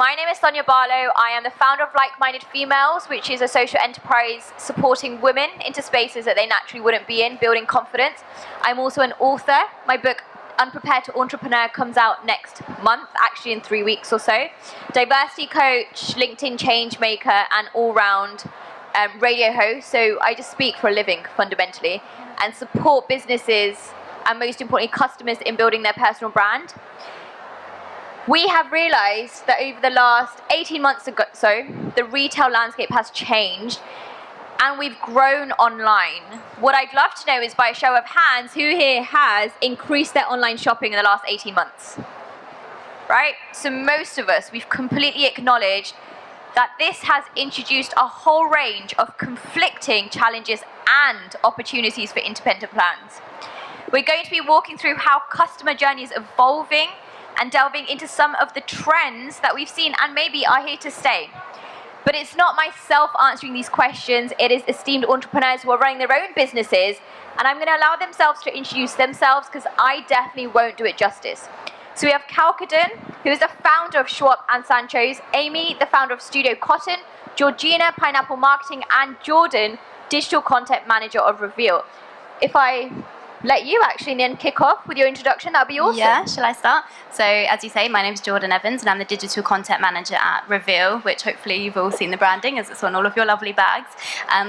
my name is Sonia Barlow. I am the founder of Like-Minded Females, which is a social enterprise supporting women into spaces that they naturally wouldn't be in, building confidence. I'm also an author. My book, Unprepared to Entrepreneur, comes out next month, actually in 3 weeks or so. Diversity coach, LinkedIn change maker, and all-round radio host. So I just speak for a living, fundamentally, and support businesses and, most importantly, customers in building their personal brand. We have realized that over the last 18 months or so, the retail landscape has changed and we've grown online. What I'd love to know is, by a show of hands, who here has increased their online shopping in the last 18 months? Right? So most of us, we've completely acknowledged that this has introduced a whole range of conflicting challenges and opportunities for independent brands. We're going to be walking through how customer journey is evolving and delving into some of the trends that we've seen and maybe are here to stay. But it's not myself answering these questions, it is esteemed entrepreneurs who are running their own businesses, and I'm going to allow themselves to introduce themselves because I definitely won't do it justice. So we have Calcadon, who is the founder of Schwab and Sanchez, Amy, the founder of Studio Cotton, Georgina, Pineapple Marketing, and Jordan, digital content manager of Reveal. If I let you actually then kick off with your introduction, that'd be awesome. Yeah, shall I start? So, as you say, my name is Jordan Evans and I'm the digital content manager at Reveal, which hopefully you've all seen the branding as it's on all of your lovely bags.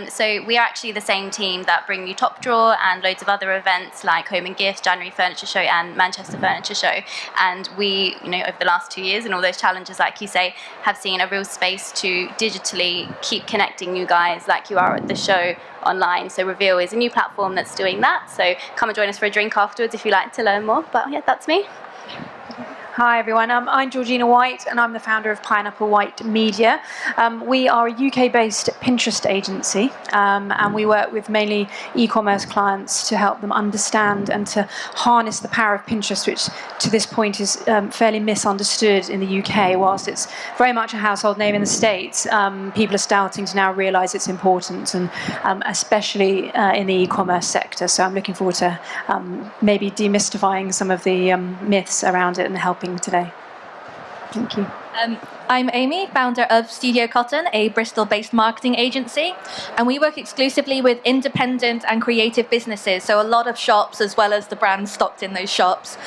So we are actually the same team that bring you Top Drawer and loads of other events like Home and Gifts, January Furniture Show and Manchester Furniture Show. And we, over the last 2 years and all those challenges, like you say, have seen a real space to digitally keep connecting you guys like you are at the show online. So Reveal is a new platform that's doing that. So come and join us for a drink afterwards if you'd like to learn more. But yeah, that's me. Hi everyone, I'm Georgina White and I'm the founder of Pineapple White Media. We are a UK-based Pinterest agency and we work with mainly e-commerce clients to help them understand and to harness the power of Pinterest, which to this point is fairly misunderstood in the UK. Whilst it's very much a household name in the States, people are starting to now realise its importance, and especially in the e-commerce sector. So I'm looking forward to maybe demystifying some of the myths around it and helping today. Thank you. I'm Amy, founder of Studio Cotton, a Bristol-based marketing agency, and we work exclusively with independent and creative businesses, so a lot of shops as well as the brands stocked in those shops.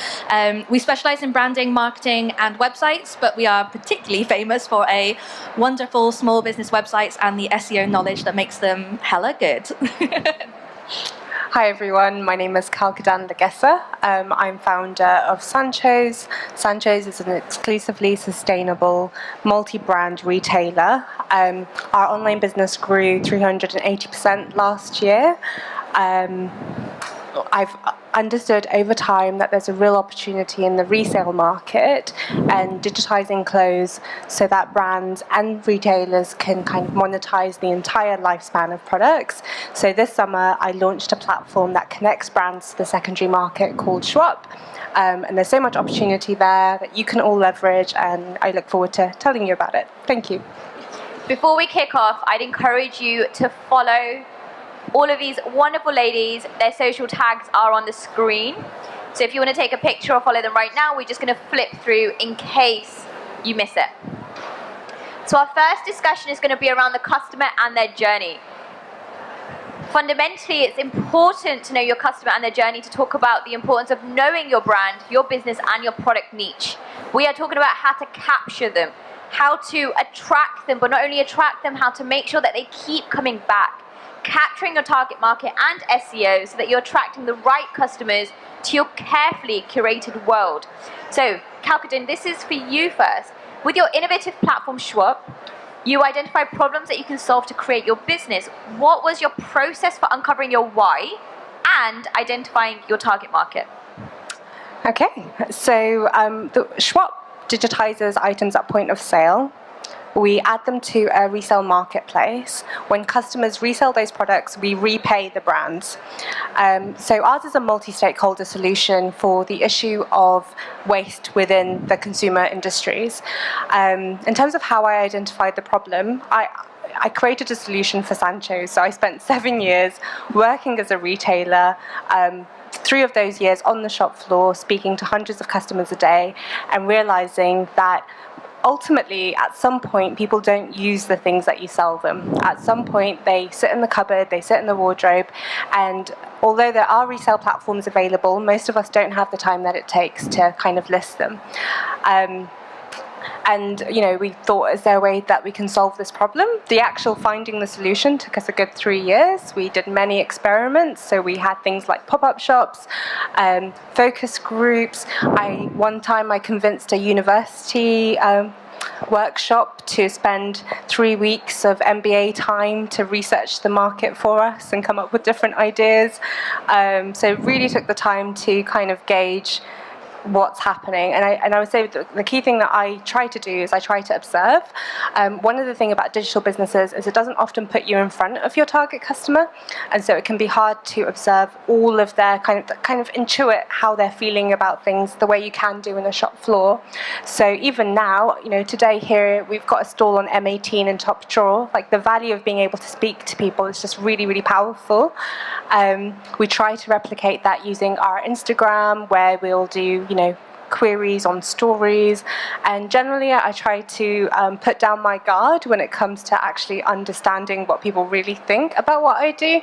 We specialise in branding, marketing and websites, but we are particularly famous for a wonderful small business websites and the SEO knowledge that makes them hella good. Hi everyone, my name is Calcadon Legessa. I'm founder of Sanchez. Sanchez is an exclusively sustainable multi-brand retailer. Our online business grew 380% last year. I've understood over time that there's a real opportunity in the resale market and digitizing clothes so that brands and retailers can kind of monetize the entire lifespan of products. So this summer I launched a platform that connects brands to the secondary market called Schwab. And there's so much opportunity there that you can all leverage, and I look forward to telling you about it. Thank you. Before we kick off, I'd encourage you to follow all of these wonderful ladies. Their social tags are on the screen. So if you want to take a picture or follow them right now, we're just going to flip through in case you miss it. So our first discussion is going to be around the customer and their journey. Fundamentally, it's important to know your customer and their journey to talk about the importance of knowing your brand, your business, and your product niche. We are talking about how to capture them, how to attract them, but not only attract them, how to make sure that they keep coming back. Capturing your target market and SEO so that you're attracting the right customers to your carefully curated world. So, Calcadon, this is for you first. With your innovative platform Schwab, you identify problems that you can solve to create your business. What was your process for uncovering your why and identifying your target market? Okay, so the Schwab digitizes items at point of sale. We add them to a resale marketplace. When customers resell those products, we repay the brands. So ours is a multi-stakeholder solution for the issue of waste within the consumer industries. In terms of how I identified the problem, I created a solution for Sanchez. So I spent 7 years working as a retailer, 3 of those years on the shop floor, speaking to hundreds of customers a day, and realizing that ultimately, at some point, people don't use the things that you sell them. At some point, they sit in the cupboard, they sit in the wardrobe, and although there are resale platforms available, most of us don't have the time that it takes to kind of list them. And, we thought, is there a way that we can solve this problem? The actual finding the solution took us a good 3 years. We did many experiments. So we had things like pop-up shops, focus groups. One time I convinced a university workshop to spend 3 weeks of MBA time to research the market for us and come up with different ideas. So really took the time to kind of gauge what's happening, and I would say the key thing that I try to do is I try to observe. One of the things about digital businesses is it doesn't often put you in front of your target customer, and so it can be hard to observe all of their kind of intuit how they're feeling about things the way you can do in a shop floor. So even now, today here we've got a stall on M18 in Top Drawer. Like, the value of being able to speak to people is just really, really powerful. We try to replicate that using our Instagram, where we'll do queries on stories, and generally I try to put down my guard when it comes to actually understanding what people really think about what I do,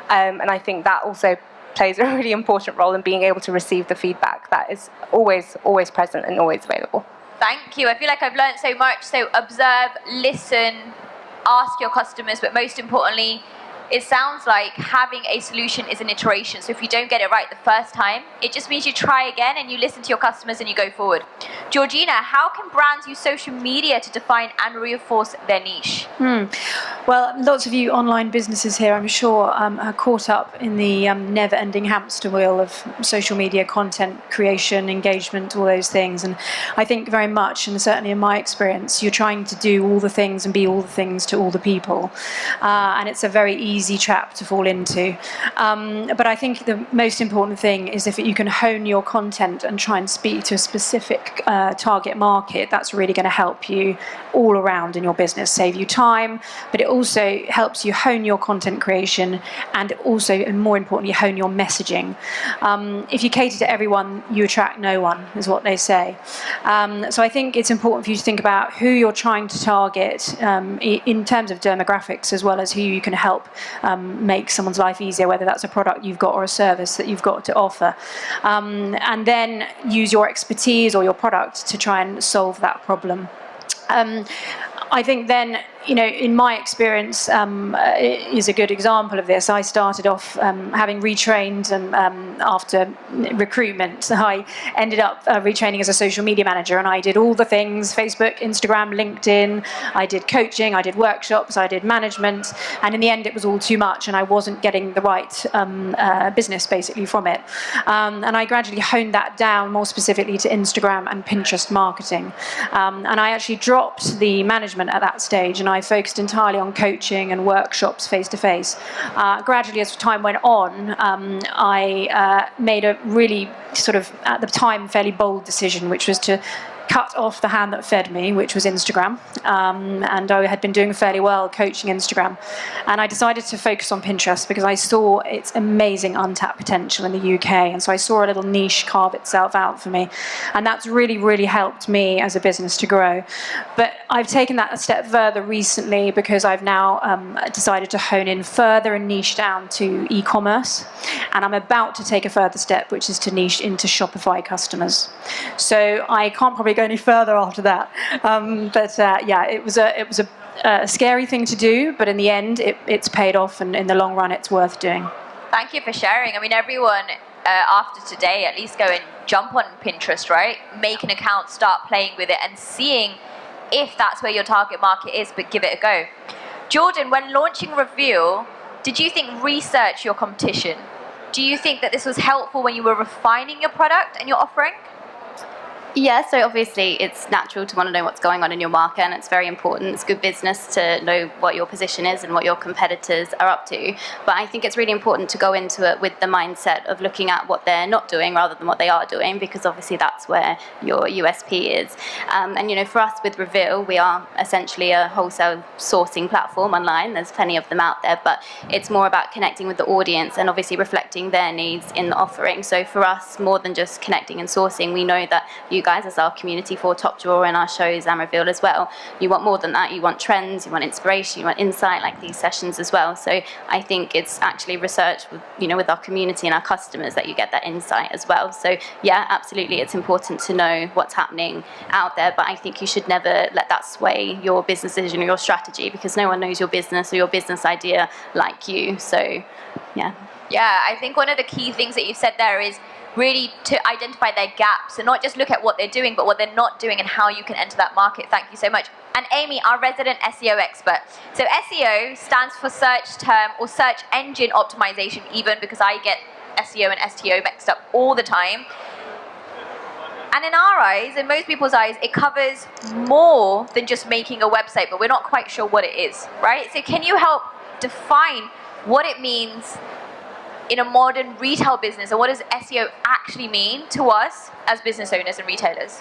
and I think that also plays a really important role in being able to receive the feedback that is always present and always available. Thank you. I feel like I've learned so much. So observe, listen, ask your customers, but most importantly, it sounds like having a solution is an iteration. So if you don't get it right the first time, it just means you try again and you listen to your customers and you go forward. Georgina, how can brands use social media to define and reinforce their niche? Well, lots of you online businesses here, I'm sure, are caught up in the never-ending hamster wheel of social media content creation, engagement, all those things. And I think very much, and certainly in my experience, you're trying to do all the things and be all the things to all the people. And it's a very easy trap to fall into. But I think the most important thing is if you can hone your content and try and speak to a specific target market, that's really going to help you all around in your business, save you time, but it also helps you hone your content creation and also, and more importantly, hone your messaging. If you cater to everyone, you attract no one, is what they say. So I think it's important for you to think about who you're trying to target in terms of demographics, as well as who you can help make someone's life easier, whether that's a product you've got or a service that you've got to offer. And then use your expertise or your product to try and solve that problem. I think then, in my experience, is a good example of this. I started off having retrained, and after recruitment, I ended up retraining as a social media manager, and I did all the things: Facebook, Instagram, LinkedIn. I did coaching, I did workshops, I did management, and in the end, it was all too much, and I wasn't getting the right business basically from it. And I gradually honed that down more specifically to Instagram and Pinterest marketing, and I actually dropped the management at that stage, and I focused entirely on coaching and workshops face-to-face. Gradually, as time went on, I made a really sort of, at the time, fairly bold decision, which was to cut off the hand that fed me, which was Instagram. And I had been doing fairly well coaching Instagram. And I decided to focus on Pinterest because I saw its amazing untapped potential in the UK. And so I saw a little niche carve itself out for me. And that's really, really helped me as a business to grow. But I've taken that a step further recently because I've now decided to hone in further and niche down to e-commerce. And I'm about to take a further step, which is to niche into Shopify customers. So I can't probably go any further after that. Yeah, it was a scary thing to do, but in the end, it's paid off, and in the long run, it's worth doing. Thank you for sharing. I mean, everyone after today, at least go and jump on Pinterest, right? Make an account, start playing with it, and seeing if that's where your target market is, but give it a go. Jordan, when launching Reveal, did you think research your competition? Do you think that this was helpful when you were refining your product and your offering? Yeah, so obviously it's natural to want to know what's going on in your market, and it's very important. It's good business to know what your position is and what your competitors are up to. But I think it's really important to go into it with the mindset of looking at what they're not doing rather than what they are doing, because obviously that's where your USP is. And for us with Reveal, we are essentially a wholesale sourcing platform online. There's plenty of them out there, but it's more about connecting with the audience and obviously reflecting their needs in the offering. So for us, more than just connecting and sourcing, we know that you you guys as our community for Top Drawer and our shows and Reveal as well. You want more than that. You want trends, you want inspiration, you want insight, like these sessions as well. So I think it's actually research with, with our community and our customers that you get that insight as well. So yeah, absolutely, it's important to know what's happening out there, but I think you should never let that sway your business decision or your strategy, because no one knows your business or your business idea like you. So yeah. Yeah, I think one of the key things that you've said there is really to identify their gaps and not just look at what they're doing, but what they're not doing and how you can enter that market. Thank you so much. And Amy, our resident SEO expert. So SEO stands for search term or search engine optimization, even, because I get SEO and STO mixed up all the time. And in our eyes, in most people's eyes, it covers more than just making a website, but we're not quite sure what it is, right? So can you help define what it means in a modern retail business, and what does SEO actually mean to us as business owners and retailers?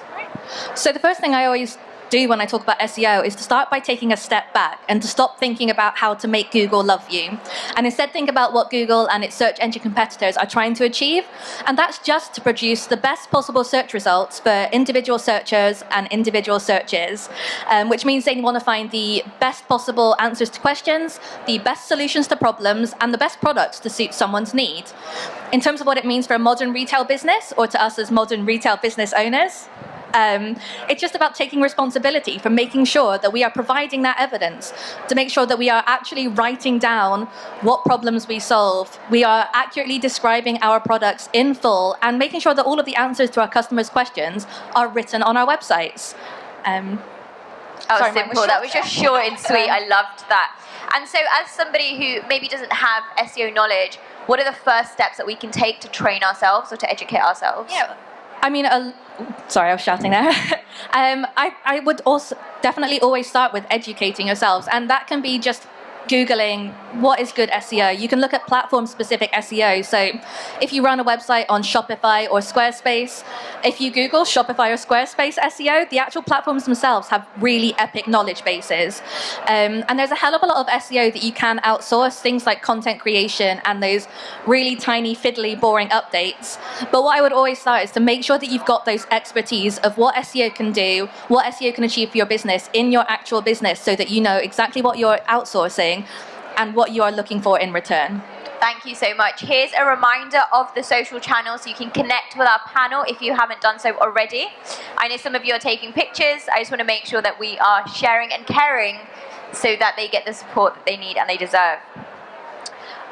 So the first thing I always do when I talk about SEO is to start by taking a step back and to stop thinking about how to make Google love you, and instead think about what Google and its search engine competitors are trying to achieve, and that's just to produce the best possible search results for individual searchers and individual searches, which means they want to find the best possible answers to questions, the best solutions to problems, and the best products to suit someone's need. In terms of what it means for a modern retail business, or to us as modern retail business owners, it's just about taking responsibility for making sure that we are providing that evidence, to make sure that we are actually writing down what problems we solve. We are accurately describing our products in full and making sure that all of the answers to our customers' questions are written on our websites. Sorry, simple. That was just short and sweet. I loved that. And so as somebody who maybe doesn't have SEO knowledge, what are the first steps that we can take to train ourselves or to educate ourselves? Yeah. I mean, sorry, I was shouting there. I would also definitely always start with educating yourselves, and that can be just Googling what is good SEO. You can look at platform-specific SEO. So if you run a website on Shopify or Squarespace, if you Google Shopify or Squarespace SEO, the actual platforms themselves have really epic knowledge bases. And there's a hell of a lot of SEO that you can outsource, things like content creation and those really tiny, fiddly, boring updates. But what I would always start is to make sure that you've got those expertise of what SEO can do, what SEO can achieve for your business in your actual business, so that you know exactly what you're outsourcing and what you are looking for in return. Thank you so much. Here's a reminder of the social channels so you can connect with our panel if you haven't done so already. I know some of you are taking pictures. I just want to make sure that we are sharing and caring so that they get the support that they need and they deserve.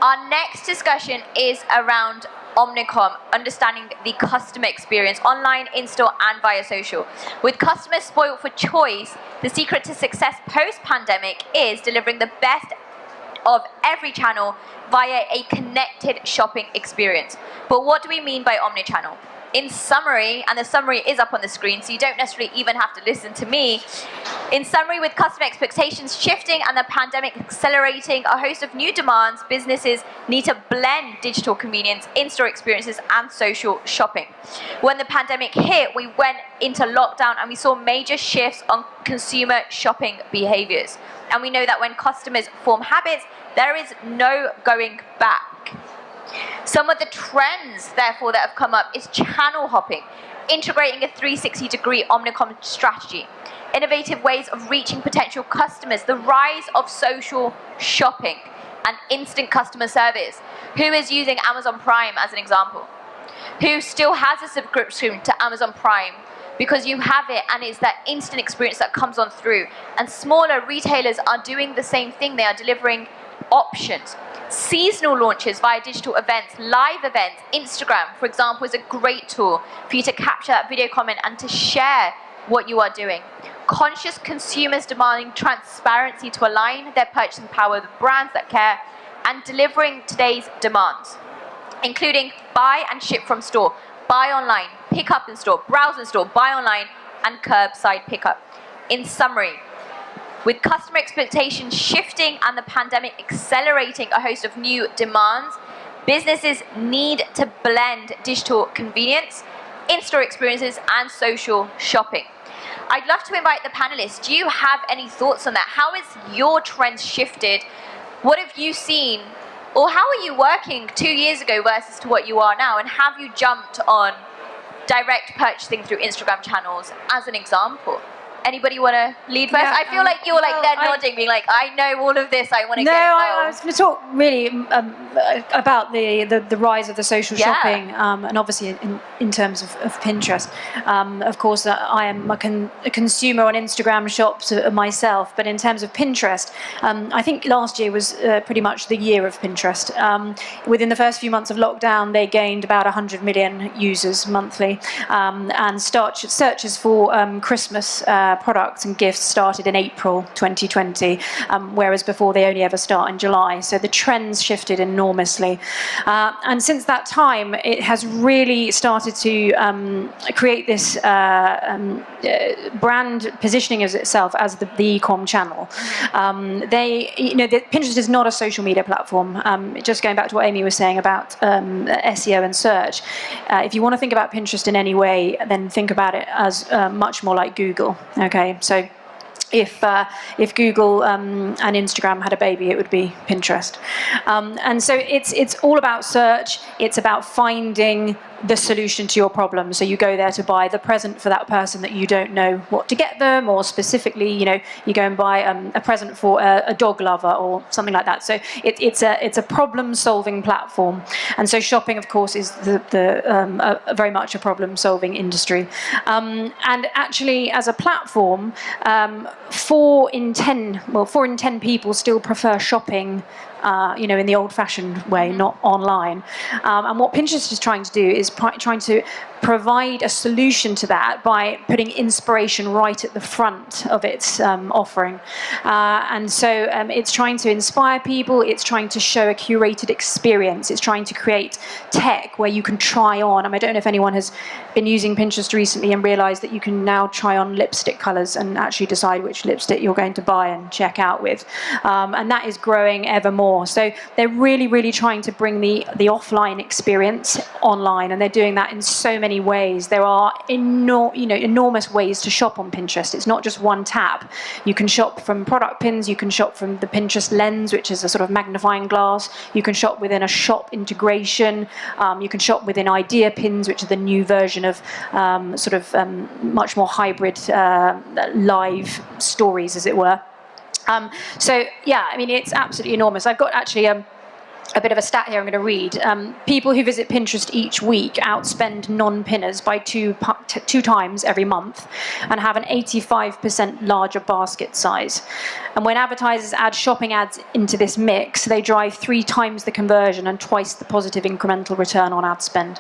Our next discussion is around Omnicom, understanding the customer experience online, in-store, and via social. With customers spoiled for choice, the secret to success post-pandemic is delivering the best of every channel via a connected shopping experience. But what do we mean by omnichannel? In summary, and the summary is up on the screen, so you don't necessarily even have to listen to me. In summary, with customer expectations shifting and the pandemic accelerating a host of new demands, businesses need to blend digital convenience, in-store experiences, and social shopping. When the pandemic hit, we went into lockdown and we saw major shifts on consumer shopping behaviors. And we know that when customers form habits, there is no going back. Some of the trends, therefore, that have come up is channel hopping, integrating a 360-degree Omnicom strategy, innovative ways of reaching potential customers, the rise of social shopping, and instant customer service. Who is using Amazon Prime as an example? Who still has a subscription to Amazon Prime? Because you have it and it's that instant experience that comes on through. And smaller retailers are doing the same thing. They are delivering options. Seasonal launches via digital events, live events. Instagram, for example, is a great tool for you to capture that video comment and to share what you are doing. Conscious consumers demanding transparency to align their purchasing power with brands that care, and delivering today's demands, including buy and ship from store, buy online, pick up in store, browse in store, buy online, and curbside pickup. In summary, with customer expectations shifting and the pandemic accelerating a host of new demands, businesses need to blend digital convenience, in-store experiences, and social shopping. I'd love to invite the panelists. Do you have any thoughts on that? How has your trends shifted? What have you seen? Or how are you working 2 years ago versus to what you are now? And have you jumped on direct purchasing through Instagram channels as an example. Anybody want to lead first? Yeah, I feel like you're like there well, nodding, being like, I know all of this, I want to No, get I involved. was going to talk really about the rise of the social Yeah. shopping, and obviously in terms of Pinterest. Of course, I am a consumer on Instagram shops myself, but in terms of Pinterest, I think last year was pretty much the year of Pinterest. Within the first few months of lockdown, they gained about 100 million users monthly, and searches for Christmas products and gifts started in April 2020, whereas before they only ever start in July. So the trends shifted enormously. And since that time, it has really started to create this brand positioning of itself as the e-com channel. Pinterest is not a social media platform. Just going back to what Amy was saying about SEO and search, if you want to think about Pinterest in any way, then think about it as much more like Google. Okay, so if Google and Instagram had a baby, it would be Pinterest. And so it's all about search. It's about finding the solution to your problem. So you go there to buy the present for that person that you don't know what to get them, or specifically, you go and buy a present for a dog lover or something like that. So it's a problem-solving platform. And so shopping, of course, is very much a problem-solving industry. And actually, as a platform, 4 in 10 people still prefer shopping in the old-fashioned way, not online. And what Pinterest is trying to do is trying to provide a solution to that by putting inspiration right at the front of its offering. And so it's trying to inspire people, it's trying to show a curated experience, it's trying to create tech where you can try on. I don't know if anyone has been using Pinterest recently and realised that you can now try on lipstick colours and actually decide which lipstick you're going to buy and check out with. And that is growing ever more. So they're really, really trying to bring the offline experience online, and they're doing that in so many ways. There are enormous ways to shop on Pinterest. It's not just one tab. You can shop from product pins, you can shop from the Pinterest lens, which is a sort of magnifying glass. You can shop within a shop integration. You can shop within idea pins, which are the new version of much more hybrid live stories, as it were. It's absolutely enormous. I've got actually a bit of a stat here I'm going to read. People who visit Pinterest each week outspend non-pinners by two times every month and have an 85% larger basket size. And when advertisers add shopping ads into this mix, they drive 3 times the conversion and twice the positive incremental return on ad spend.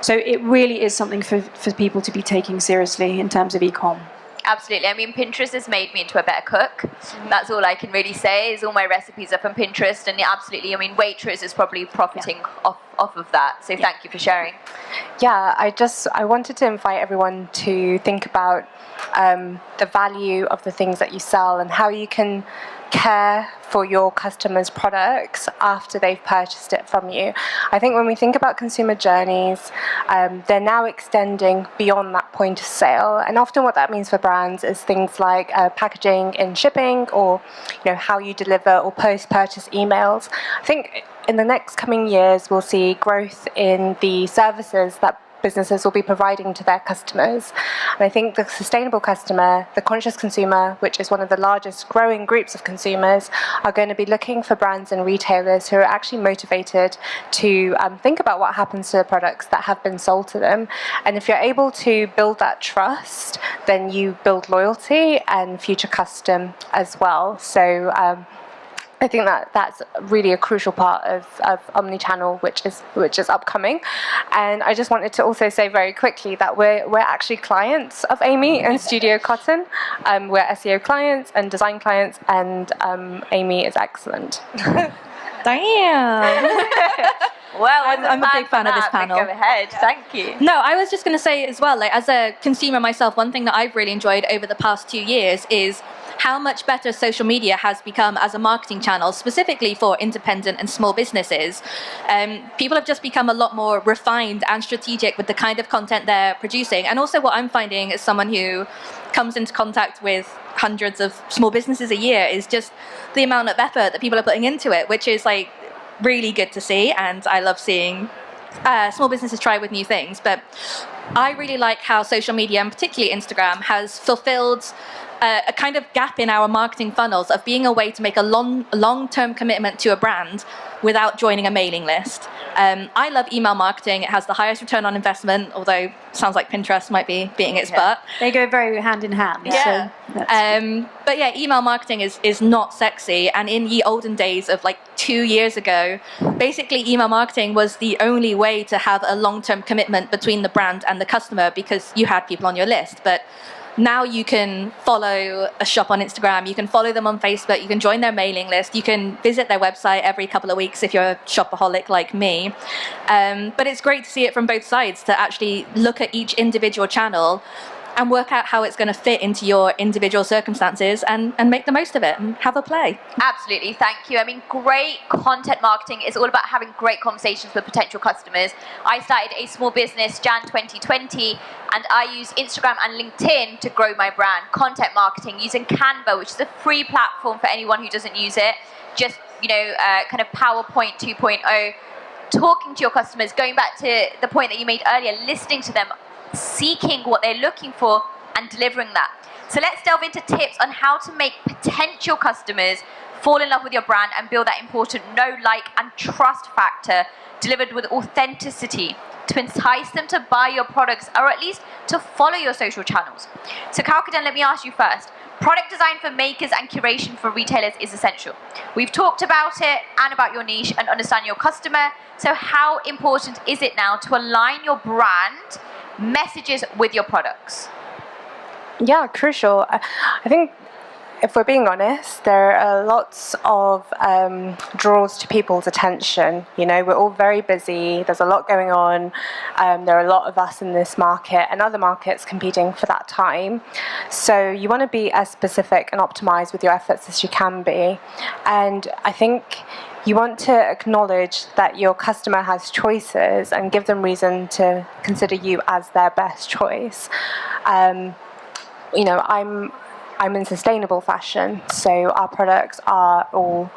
So it really is something for people to be taking seriously in terms of e-com. Absolutely. Pinterest has made me into a better cook. That's all I can really say, is all my recipes are from Pinterest, and absolutely, Waitrose is probably profiting off of that. So thank you for sharing. Yeah, I wanted to invite everyone to think about the value of the things that you sell and how you can care for your customers' products after they've purchased it from you. I think when we think about consumer journeys, they're now extending beyond that point of sale, and often what that means for brands is things like packaging and shipping, or how you deliver or post-purchase emails. I think in the next coming years we'll see growth in the services that businesses will be providing to their customers. And I think the sustainable customer, the conscious consumer, which is one of the largest growing groups of consumers, are going to be looking for brands and retailers who are actually motivated to think about what happens to the products that have been sold to them. And if you're able to build that trust, then you build loyalty and future custom as well. So I think that's really a crucial part of omnichannel, which is upcoming. And I just wanted to also say very quickly that we're actually clients of Amy and Studio Cotton. We're SEO clients and design clients, and Amy is excellent. Damn. Well, I'm a big fan of this panel. Go ahead. Thank you. No, I was just going to say as well, as a consumer myself, one thing that I've really enjoyed over the past 2 years is how much better social media has become as a marketing channel, specifically for independent and small businesses. People have just become a lot more refined and strategic with the kind of content they're producing. And also what I'm finding as someone who comes into contact with hundreds of small businesses a year is just the amount of effort that people are putting into it, which is really good to see. And I love seeing small businesses try with new things. But I really like how social media, and particularly Instagram, has fulfilled a kind of gap in our marketing funnels of being a way to make a long-term commitment to a brand without joining a mailing list. I love email marketing. It has the highest return on investment, although sounds like Pinterest might be beating its butt. They go very hand in hand. Yeah. So But yeah, email marketing is not sexy. And in the olden days of like 2 years ago, basically email marketing was the only way to have a long-term commitment between the brand and the customer, because you had people on your list. But now you can follow a shop on Instagram, you can follow them on Facebook, you can join their mailing list, you can visit their website every couple of weeks if you're a shopaholic like me. But it's great to see it from both sides, to actually look at each individual channel and work out how it's going to fit into your individual circumstances and make the most of it and have a play. Absolutely, thank you. I mean, great content marketing is all about having great conversations with potential customers. I started a small business Jan 2020, and I use Instagram and LinkedIn to grow my brand. Content marketing using Canva, which is a free platform for anyone who doesn't use it. Just, kind of PowerPoint 2.0. Talking to your customers, going back to the point that you made earlier, listening to them, seeking what they're looking for and delivering that. So let's delve into tips on how to make potential customers fall in love with your brand and build that important know, like, and trust factor delivered with authenticity to entice them to buy your products, or at least to follow your social channels. So Kalkadan, let me ask you first. Product design for makers and curation for retailers is essential. We've talked about it and about your niche and understand your customer. So how important is it now to align your brand messages with your products? Yeah, crucial. I think if we're being honest, there are lots of draws to people's attention. We're all very busy. There's a lot going on. There are a lot of us in this market and other markets competing for that time. So you want to be as specific and optimized with your efforts as you can be. And I think you want to acknowledge that your customer has choices and give them reason to consider you as their best choice. I'm in sustainable fashion, so our products are all,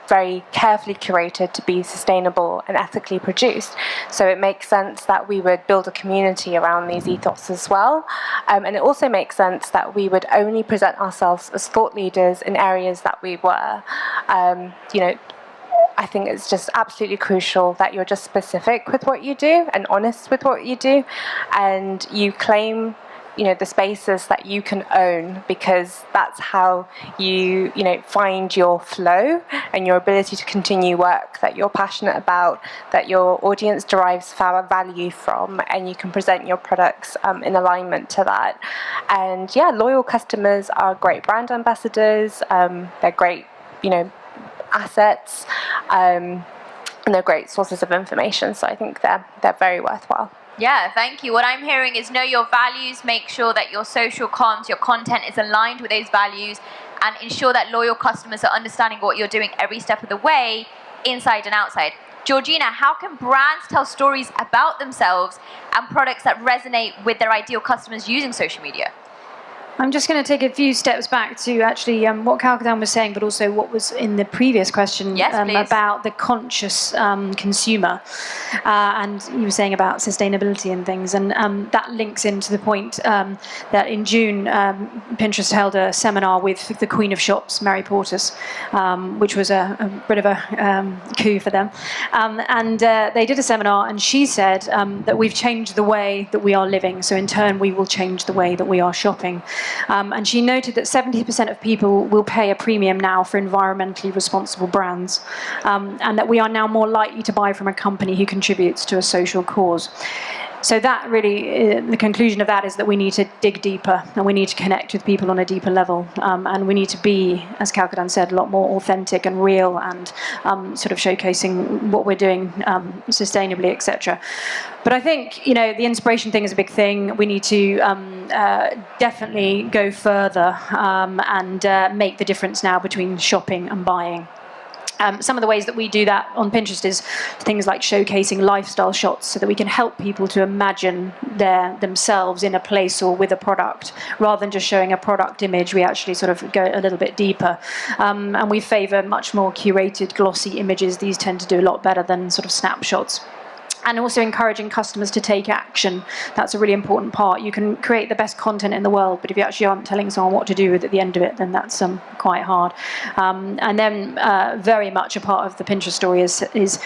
very carefully curated to be sustainable and ethically produced. So it makes sense that we would build a community around these ethos as well. And it also makes sense that we would only present ourselves as thought leaders in areas that we were. I think it's just absolutely crucial that you're just specific with what you do and honest with what you do, and you claim the spaces that you can own, because that's how you find your flow and your ability to continue work that you're passionate about, that your audience derives value from, and you can present your products in alignment to that. And yeah, loyal customers are great brand ambassadors. They're great assets, and they're great sources of information. So I think they're very worthwhile. Yeah, thank you. What I'm hearing is know your values, make sure that your social comms, your content is aligned with those values, and ensure that loyal customers are understanding what you're doing every step of the way, inside and outside. Georgina, how can brands tell stories about themselves and products that resonate with their ideal customers using social media? I'm just going to take a few steps back to actually what Kalkadan was saying, but also what was in the previous question about the conscious consumer. And you were saying about sustainability and things, and that links into the point that in June, Pinterest held a seminar with the Queen of Shops, Mary Portas, which was a bit of a coup for them. And they did a seminar, and she said that we've changed the way that we are living, so in turn we will change the way that we are shopping. And she noted that 70% of people will pay a premium now for environmentally responsible brands, and that we are now more likely to buy from a company who contributes to a social cause. So that really, the conclusion of that is that we need to dig deeper, and we need to connect with people on a deeper level, and we need to be, as Kalkadan said, a lot more authentic and real, and sort of showcasing what we're doing sustainably, etc. But I think, the inspiration thing is a big thing. We need to definitely go further and make the difference now between shopping and buying. Some of the ways that we do that on Pinterest is things like showcasing lifestyle shots, so that we can help people to imagine themselves in a place or with a product. Rather than just showing a product image, we actually sort of go a little bit deeper. And we favour much more curated, glossy images. These tend to do a lot better than sort of snapshots. and also encouraging customers to take action. That's a really important part. You can create the best content in the world, but if you actually aren't telling someone what to do with at the end of it, then that's quite hard. And then very much a part of the Pinterest story is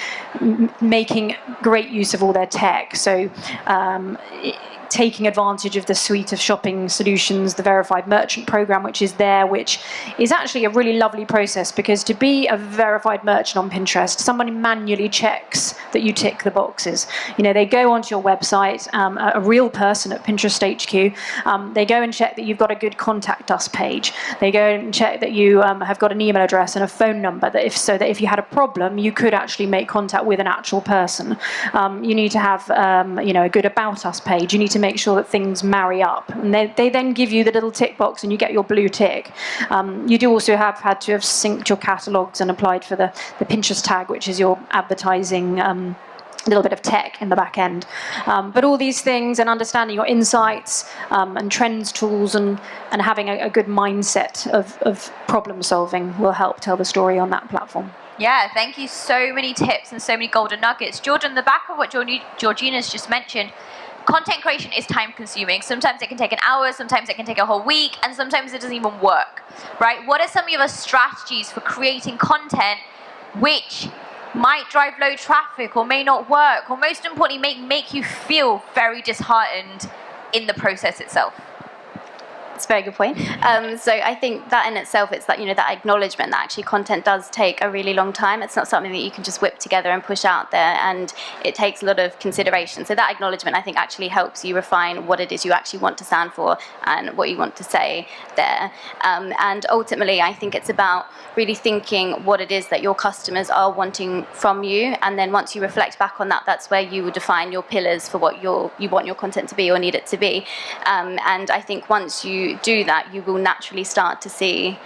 making great use of all their tech. So taking advantage of the suite of shopping solutions, the verified merchant program, which is there, which is actually a really lovely process, because to be a verified merchant on Pinterest, somebody manually checks that you tick the boxes. You know, they go onto your website, a real person at Pinterest HQ, they go and check that you've got a good contact us page. They go and check that you have got an email address and a phone number, that if you had a problem, you could actually make contact with an actual person. You need to have a good about us page. You need to make sure that things marry up, and they then give you the little tick box and you get your blue tick. You do also have had to have synced your catalogs and applied for the Pinterest tag, which is your advertising little bit of tech in the back end. But all these things, and understanding your insights and trends tools, and having a good mindset of problem solving will help tell the story on that platform. Yeah, thank you. So many tips and so many golden nuggets. Jordan, the back of what Georgina's just mentioned, content creation is time consuming. Sometimes it can take an hour, sometimes it can take a whole week, and sometimes it doesn't even work, right? What are some of your strategies for creating content which might drive low traffic or may not work, or most importantly, make you feel very disheartened in the process itself? That's a very good point. So I think that in itself, it's that, that acknowledgement that actually content does take a really long time. It's not something that you can just whip together and push out there, and it takes a lot of consideration. So that acknowledgement, I think, actually helps you refine what it is you actually want to stand for and what you want to say there. And ultimately, I think it's about really thinking what it is that your customers are wanting from you, and then once you reflect back on that, that's where you will define your pillars for what you want your content to be or need it to be. And I think once you do that, you will naturally start to see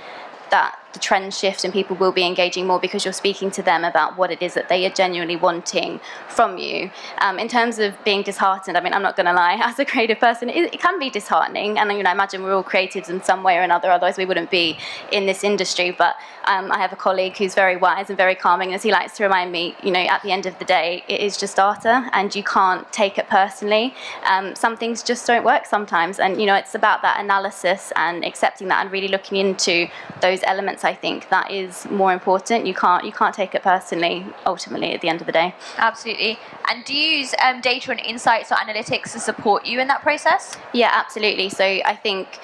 that the trend shift and people will be engaging more, because you're speaking to them about what it is that they are genuinely wanting from you. In terms of being disheartened, I mean, I'm not going to lie, as a creative person, it can be disheartening, and I imagine we're all creatives in some way or another, otherwise we wouldn't be in this industry. But I have a colleague who's very wise and very calming, as he likes to remind me, at the end of the day, it is just data, and you can't take it personally. Some things just don't work sometimes, and it's about that analysis and accepting that and really looking into those elements. I think that is more important. You can't take it personally, ultimately, at the end of the day. Absolutely. And do you use data and insights or analytics to support you in that process? Yeah, absolutely. So I think,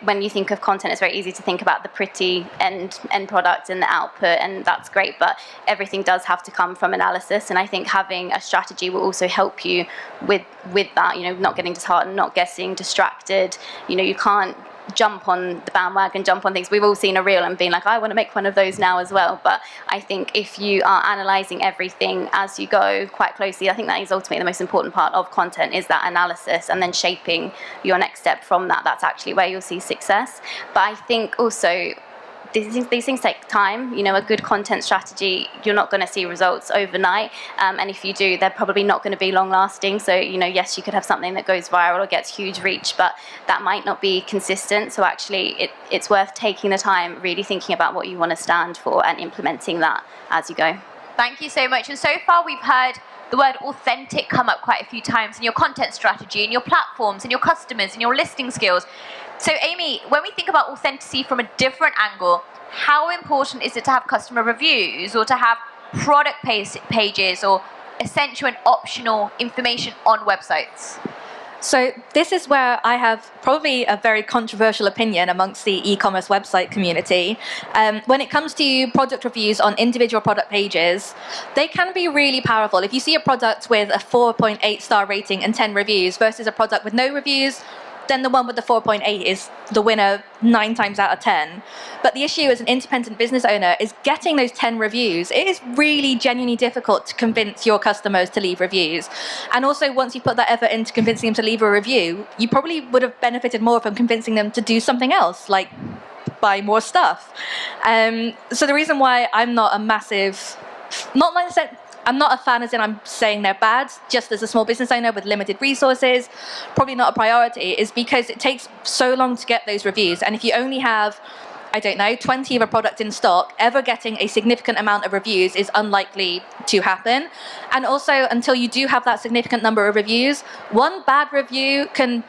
when you think of content, it's very easy to think about the pretty end product and the output, and that's great, but everything does have to come from analysis, and I think having a strategy will also help you with that, not getting disheartened, not getting distracted. You can't jump on the bandwagon, jump on things. We've all seen a reel and been like, I want to make one of those now as well. But I think if you are analysing everything as you go quite closely, I think that is ultimately the most important part of content, is that analysis, and then shaping your next step from that. That's actually where you'll see success. But I think also these things take time. A good content strategy, you're not going to see results overnight, and if you do, they're probably not going to be long lasting. So yes, you could have something that goes viral or gets huge reach, but that might not be consistent. So actually it's worth taking the time, really thinking about what you want to stand for, and implementing that as you go. Thank you so much. And so far we've heard the word authentic come up quite a few times in your content strategy, in your platforms, in your customers, in your listing skills. So Amy, when we think about authenticity from a different angle, how important is it to have customer reviews, or to have product pages, or essential and optional information on websites? So this is where I have probably a very controversial opinion amongst the e-commerce website community. When it comes to product reviews on individual product pages, they can be really powerful. If you see a product with a 4.8 star rating and 10 reviews versus a product with no reviews, then the one with the 4.8 is the winner 9 times out of 10. But the issue as an independent business owner is getting those 10 reviews. It is really genuinely difficult to convince your customers to leave reviews. And also, once you put that effort into convincing them to leave a review, you probably would have benefited more from convincing them to do something else, like buy more stuff. So the reason why I'm not a massive, I'm not a fan as in I'm saying they're bad, just as a small business owner with limited resources, probably not a priority, is because it takes so long to get those reviews. And if you only have I don't know, 20 of a product in stock, ever getting a significant amount of reviews is unlikely to happen. And also, until you do have that significant number of reviews, one bad review can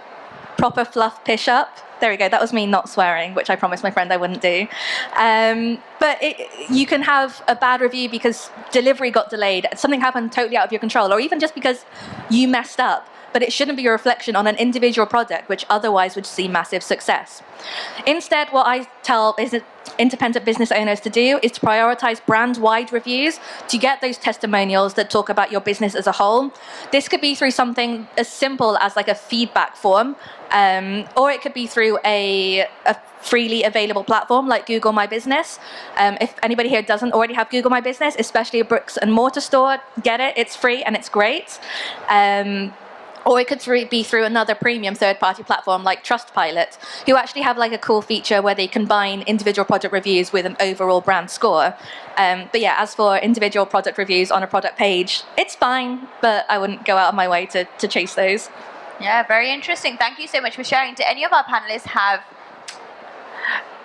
proper fluff pish up. There we go, that was me not swearing, which I promised my friend I wouldn't do. But you can have a bad review because delivery got delayed, something happened totally out of your control, or even just because you messed up. But it shouldn't be a reflection on an individual product, which otherwise would see massive success. Instead, what I tell independent business owners to do is to prioritize brand-wide reviews to get those testimonials that talk about your business as a whole. This could be through something as simple as like a feedback form, or it could be through a freely available platform like Google My Business. If anybody here doesn't already have Google My Business, especially a bricks and mortar store, get it, it's free and it's great. Or it could be through another premium third-party platform like Trustpilot, who actually have like a cool feature where they combine individual product reviews with an overall brand score. But yeah, as for individual product reviews on a product page, it's fine, but I wouldn't go out of my way to chase those. Yeah, very interesting. Thank you so much for sharing. Do any of our panelists have...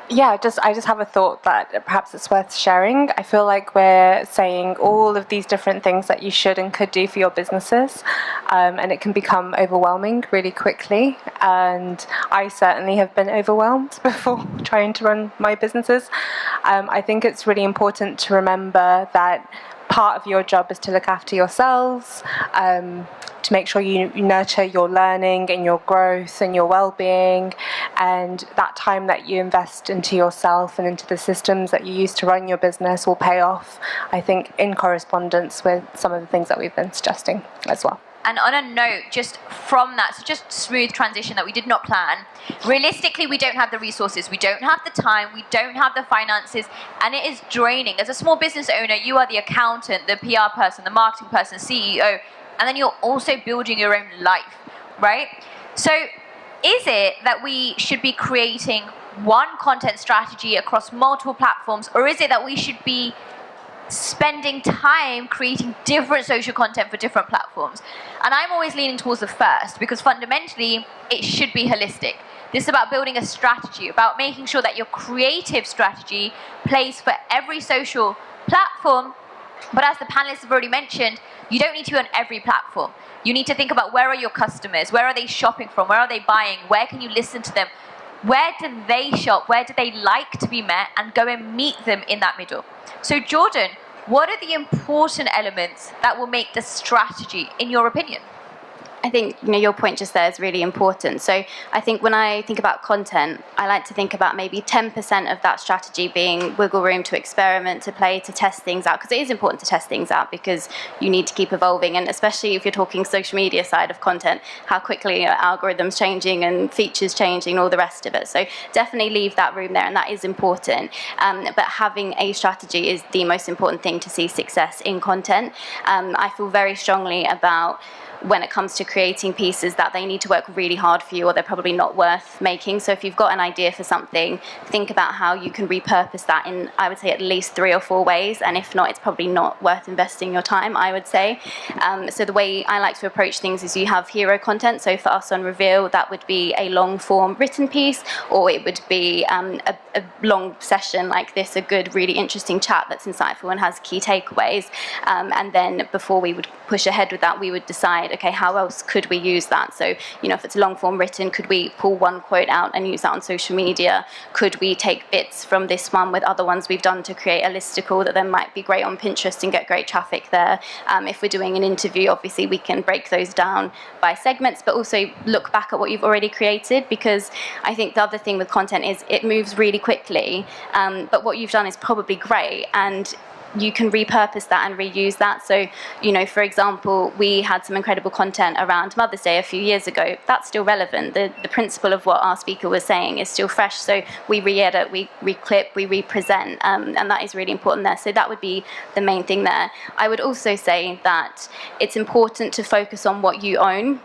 Yeah, I just have a thought that perhaps it's worth sharing. I feel like we're saying all of these different things that you should and could do for your businesses, and it can become overwhelming really quickly. And I certainly have been overwhelmed before trying to run my businesses. I think it's really important to remember that part of your job is to look after yourselves, to make sure you nurture your learning and your growth and your well-being, and that time that you invest into yourself and into the systems that you use to run your business will pay off, I think, in correspondence with some of the things that we've been suggesting as well. And on a note, just from that, so just smooth transition that we did not plan, realistically, we don't have the resources, we don't have the time, we don't have the finances, and it is draining. As a small business owner, you are the accountant, the PR person, the marketing person, CEO, and then you're also building your own life, right? So is it that we should be creating one content strategy across multiple platforms, or is it that we should be spending time creating different social content for different platforms? And I'm always leaning towards the first, because fundamentally it should be holistic. This is about building a strategy, about making sure that your creative strategy plays for every social platform. But as the panelists have already mentioned, you don't need to be on every platform. You need to think about, where are your customers? Where are they shopping from? Where are they buying? Where can you listen to them? Where do they shop? Where do they like to be met? And go and meet them in that middle. So Jordan, what are the important elements that will make the strategy, in your opinion? I think your point just there is really important. So I think when I think about content, I like to think about maybe 10% of that strategy being wiggle room to experiment, to play, to test things out, because it is important to test things out because you need to keep evolving, and especially if you're talking social media side of content, how quickly algorithms changing and features changing and all the rest of it. So definitely leave that room there, and that is important. But having a strategy is the most important thing to see success in content. I feel very strongly about when it comes to creating pieces that they need to work really hard for you, or they're probably not worth making. So if you've got an idea for something, think about how you can repurpose that in, I would say, at least 3 or 4 ways, and if not, it's probably not worth investing your time, I would say. So the way I like to approach things is you have hero content. So for us on Reveal, that would be a long form written piece, or it would be a long session like this, a good, really interesting chat that's insightful and has key takeaways. And then before we would push ahead with that, we would decide, okay, how else could we use that? So, if it's long form written, could we pull one quote out and use that on social media? Could we take bits from this one with other ones we've done to create a listicle that then might be great on Pinterest and get great traffic there? If we're doing an interview, obviously we can break those down by segments, but also look back at what you've already created, because I think the other thing with content is it moves really quickly, but what you've done is probably great, and you can repurpose that and reuse that. So, for example, we had some incredible content around Mother's Day a few years ago. That's still relevant. The principle of what our speaker was saying is still fresh. So we re-edit, we re-clip, we represent, and that is really important there. So that would be the main thing there. I would also say that it's important to focus on what you own.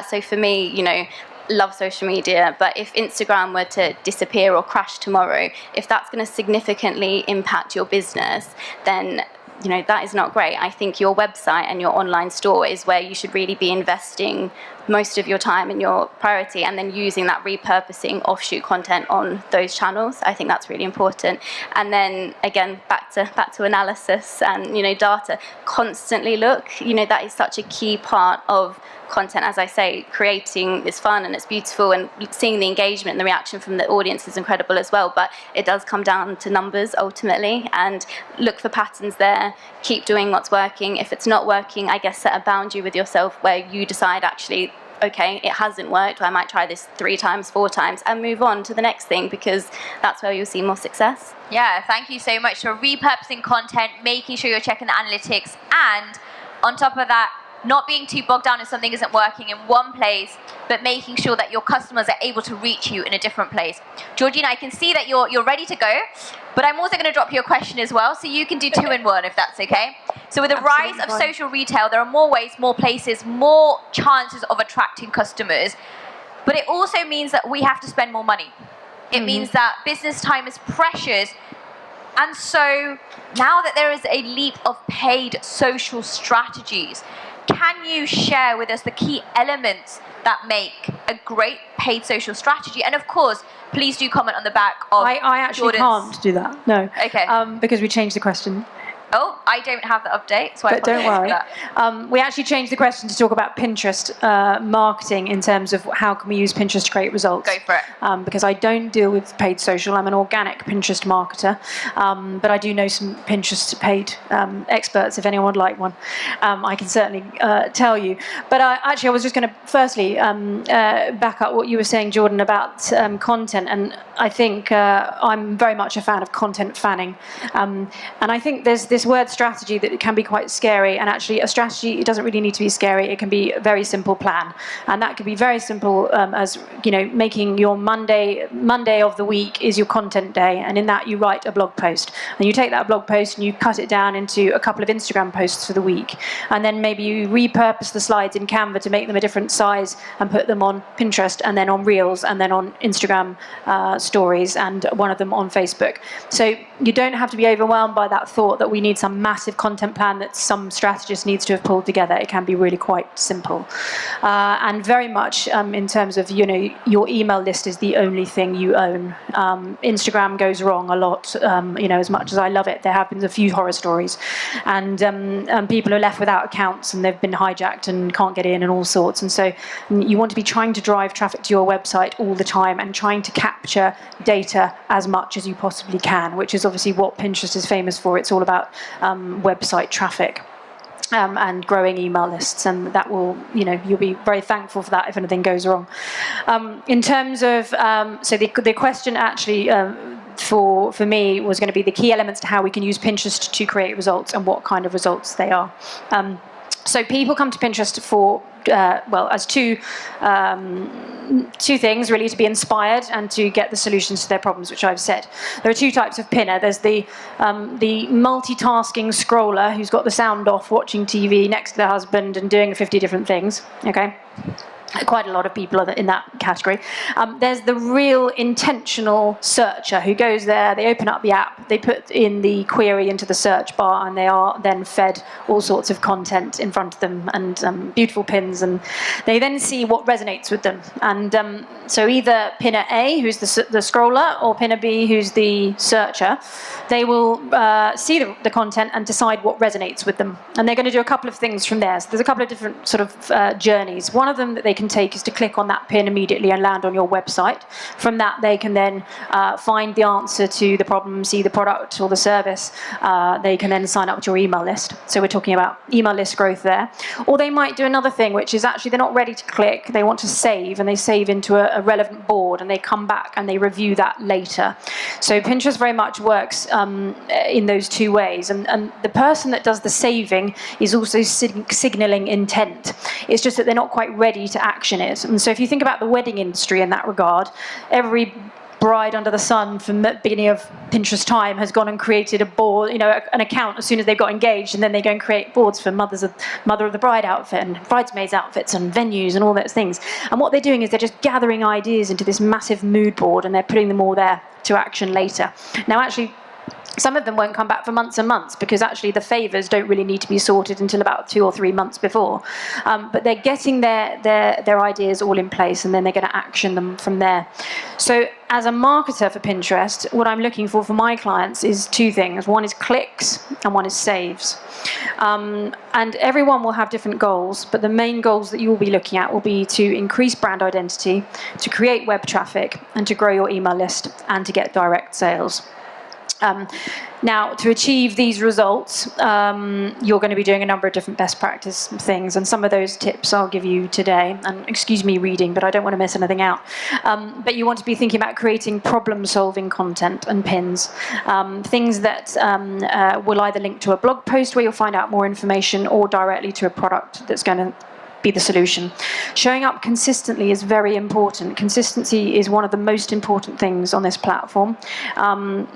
So for me, love social media, but if Instagram were to disappear or crash tomorrow, if that's going to significantly impact your business, then that is not great. I think your website and your online store is where you should really be investing most of your time and your priority, and then using that repurposing offshoot content on those channels. I think that's really important. And then again, back to analysis and, you know, data. Constantly look, you know, that is such a key part of content. As I say, creating is fun and it's beautiful, and seeing the engagement and the reaction from the audience is incredible as well, but it does come down to numbers ultimately, and look for patterns there, keep doing what's working. If it's not working, I guess set a boundary with yourself where you decide, actually, okay, it hasn't worked, I might try this 3 times, 4 times, and move on to the next thing, because that's where you'll see more success. Yeah, thank you so much for repurposing content, making sure you're checking the analytics, and on top of that, not being too bogged down if something isn't working in one place, but making sure that your customers are able to reach you in a different place. Georgina, I can see that you're ready to go, but I'm also going to drop you a question as well, so you can do 2 in 1 if that's okay. So with the rise of social retail, there are more ways, more places, more chances of attracting customers, but it also means that we have to spend more money. It means that business time is precious. And so now that there is a leap of paid social strategies, can you share with us the key elements that make a great paid social strategy? And of course, please do comment on the back of I actually can't do that, no. Okay. Because we changed the question. Oh, I don't have the update, so I But don't worry. that. We actually changed the question to talk about Pinterest marketing in terms of how can we use Pinterest to create results. Go for it. Because I don't deal with paid social. I'm an organic Pinterest marketer. But I do know some Pinterest paid experts, if anyone would like one. I can certainly tell you. But actually, I was just going to firstly back up what you were saying, Jordan, about content. And I think I'm very much a fan of content fanning. And I think there's this word strategy that can be quite scary, and actually a strategy, it doesn't really need to be scary. It can be a very simple plan, and that can be very simple as, you know, making your Monday of the week is your content day, and in that you write a blog post, and you take that blog post and you cut it down into a couple of Instagram posts for the week, and then maybe you repurpose the slides in Canva to make them a different size and put them on Pinterest, and then on Reels, and then on Instagram stories, and one of them on Facebook. So you don't have to be overwhelmed by that thought that we need some massive content plan that some strategist needs to have pulled together. It can be really quite simple. And very much in terms of, you know, your email list is the only thing you own. Instagram goes wrong a lot. You know, as much as I love it, there have been a few horror stories. And people are left without accounts, and they've been hijacked and can't get in and all sorts. And so you want to be trying to drive traffic to your website all the time and trying to capture data as much as you possibly can, which is obviously what Pinterest is famous for. It's all about website traffic and growing email lists, and that will, you know, you'll be very thankful for that if anything goes wrong. In terms of, so the question actually for me was going to be the key elements to how we can use Pinterest to create results and what kind of results they are. So people come to Pinterest for, well, as two things, really, to be inspired and to get the solutions to their problems, which I've said. There are 2 types of pinner. There's the multitasking scroller who's got the sound off, watching TV next to their husband and doing 50 different things, okay? Quite a lot of people are in that category. There's the real intentional searcher who goes there, they open up the app, they put in the query into the search bar, and they are then fed all sorts of content in front of them, and beautiful pins, and they then see what resonates with them. And so either pinner A, who's the scroller, or pinner B, who's the searcher, they will see the content and decide what resonates with them. And they're going to do a couple of things from there. So there's a couple of different sort of journeys. One of them that they can take is to click on that pin immediately and land on your website. From that, they can then find the answer to the problem, see the product or the service. They can then sign up to your email list. So we're talking about email list growth there. Or they might do another thing, which is actually they're not ready to click. They want to save, and they save into a relevant board, and they come back and they review that later. So Pinterest very much works in those 2 ways. And the person that does the saving is also signaling intent. It's just that they're not quite ready to action it. And so if you think about the wedding industry in that regard, every bride under the sun from the beginning of Pinterest time has gone and created a board, you know, an account as soon as they've got engaged, and then they go and create boards for mother of the bride outfit and bridesmaids outfits and venues and all those things. And what they're doing is they're just gathering ideas into this massive mood board, and they're putting them all there to action later. Now, actually, Some of them won't come back for months and months because actually the favours don't really need to be sorted until about 2 or 3 months before. But they're getting their ideas all in place, and then they're going to action them from there. So as a marketer for Pinterest, what I'm looking for my clients is 2 things. One is clicks and one is saves. And everyone will have different goals, but the main goals that you will be looking at will be to increase brand identity, to create web traffic, and to grow your email list, and to get direct sales. Now, to achieve these results, you're going to be doing a number of different best practice things, and some of those tips I'll give you today. And excuse me reading, but I don't want to miss anything out. But you want to be thinking about creating problem-solving content and pins, things that will either link to a blog post where you'll find out more information, or directly to a product that's going to be the solution. Showing up consistently is very important. Consistency is one of the most important things on this platform.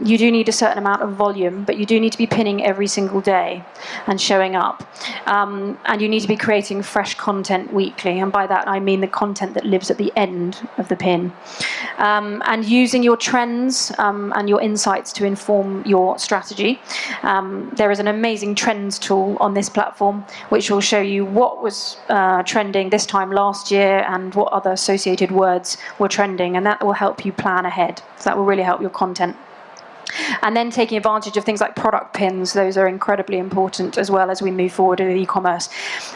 You do need a certain amount of volume, but you do need to be pinning every single day and showing up. And you need to be creating fresh content weekly, and by that I mean the content that lives at the end of the pin. And using your trends and your insights to inform your strategy. There is an amazing trends tool on this platform which will show you what was trending this time last year and what other associated words were trending, and that will help you plan ahead. So that will really help your content. And then taking advantage of things like product pins, those are incredibly important as well as we move forward with e-commerce.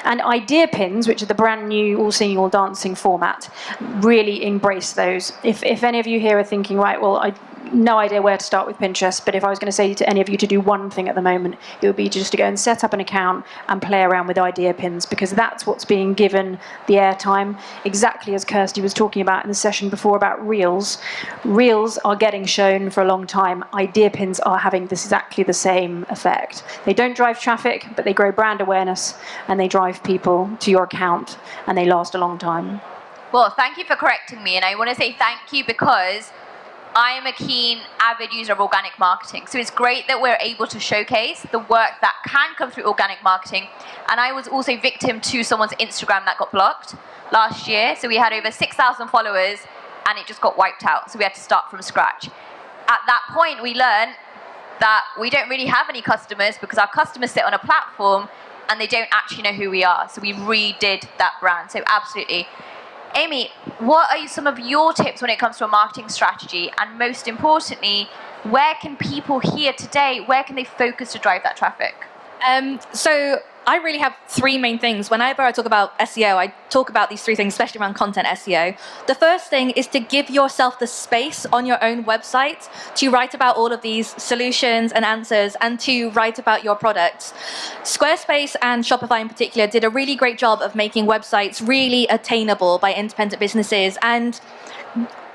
And idea pins, which are the brand new all singing, all dancing format, really embrace those. If any of you here are thinking, right, well, I no idea where to start with Pinterest, but if I was going to say to any of you to do one thing at the moment, it would be just to go and set up an account and play around with idea pins, because that's what's being given the airtime. Exactly as Kirsty was talking about in the session before about Reels. Reels are getting shown for a long time. Idea pins are having exactly the same effect. They don't drive traffic, but they grow brand awareness, and they drive people to your account, and they last a long time. Well, thank you for correcting me, and I want to say thank you because I am a keen, avid user of organic marketing. So it's great that we're able to showcase the work that can come through organic marketing. And I was also victim to someone's Instagram that got blocked last year. So we had over 6,000 followers and it just got wiped out. So we had to start from scratch. At that point, we learned that we don't really have any customers because our customers sit on a platform and they don't actually know who we are. So we redid that brand. So absolutely. Amy, what are some of your tips when it comes to a marketing strategy? And most importantly, where can people here today, where can they focus to drive that traffic? So I really have 3 main things. Whenever I talk about SEO, I talk about these 3 things, especially around content SEO. The first thing is to give yourself the space on your own website to write about all of these solutions and answers, and to write about your products. Squarespace and Shopify in particular did a really great job of making websites really attainable by independent businesses, and